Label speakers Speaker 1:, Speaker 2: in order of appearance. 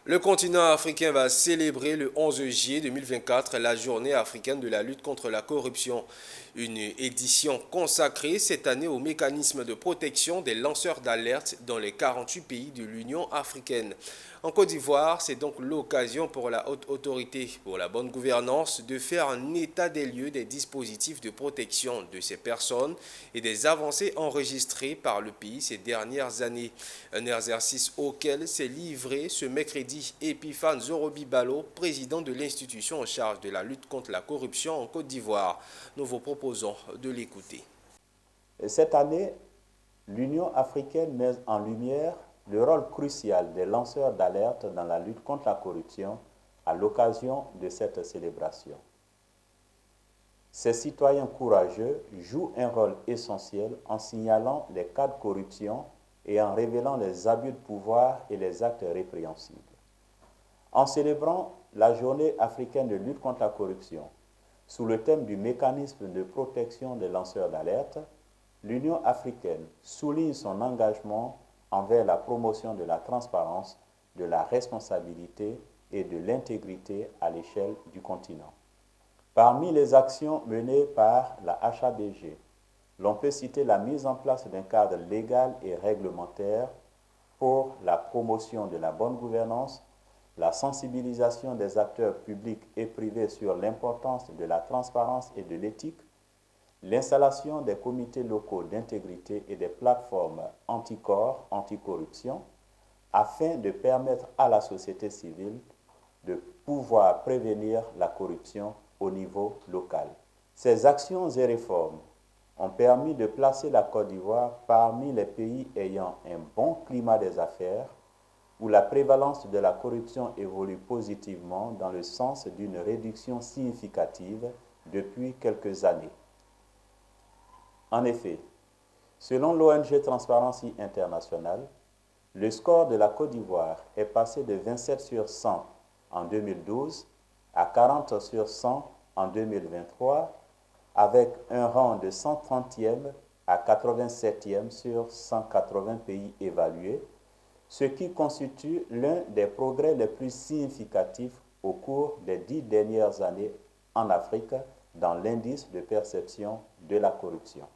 Speaker 1: Le continent africain va célébrer le 11 juillet 2024 la journée africaine de la lutte contre la corruption. Une édition consacrée cette année au mécanisme de protection des lanceurs d'alerte dans les 48 pays de l'Union africaine. En Côte d'Ivoire, c'est donc l'occasion pour la haute autorité pour la bonne gouvernance de faire un état des lieux des dispositifs de protection de ces personnes et des avancées enregistrées par le pays ces dernières années. Un exercice auquel s'est livré ce mercredi Epiphane Zorobi-Balo, président de l'institution en charge de la lutte contre la corruption en Côte d'Ivoire. Nous vous proposons de l'écouter.
Speaker 2: Cette année, l'Union africaine met en lumière le rôle crucial des lanceurs d'alerte dans la lutte contre la corruption à l'occasion de cette célébration. Ces citoyens courageux jouent un rôle essentiel en signalant les cas de corruption et en révélant les abus de pouvoir et les actes répréhensibles. En célébrant la journée africaine de lutte contre la corruption, sous le thème du mécanisme de protection des lanceurs d'alerte, l'Union africaine souligne son engagement envers la promotion de la transparence, de la responsabilité et de l'intégrité à l'échelle du continent. Parmi les actions menées par la HABG, l'on peut citer la mise en place d'un cadre légal et réglementaire pour la promotion de la bonne gouvernance, la sensibilisation des acteurs publics et privés sur l'importance de la transparence et de l'éthique, l'installation des comités locaux d'intégrité et des plateformes anticorps, anticorruption, afin de permettre à la société civile de pouvoir prévenir la corruption au niveau local. Ces actions et réformes ont permis de placer la Côte d'Ivoire parmi les pays ayant un bon climat des affaires, où la prévalence de la corruption évolue positivement dans le sens d'une réduction significative depuis quelques années. En effet, selon l'ONG Transparency International, le score de la Côte d'Ivoire est passé de 27 sur 100 en 2012 à 40 sur 100 en 2023, avec un rang de 130e à 87e sur 180 pays évalués, ce qui constitue l'un des progrès les plus significatifs au cours des 10 dernières années en Afrique dans l'indice de perception de la corruption.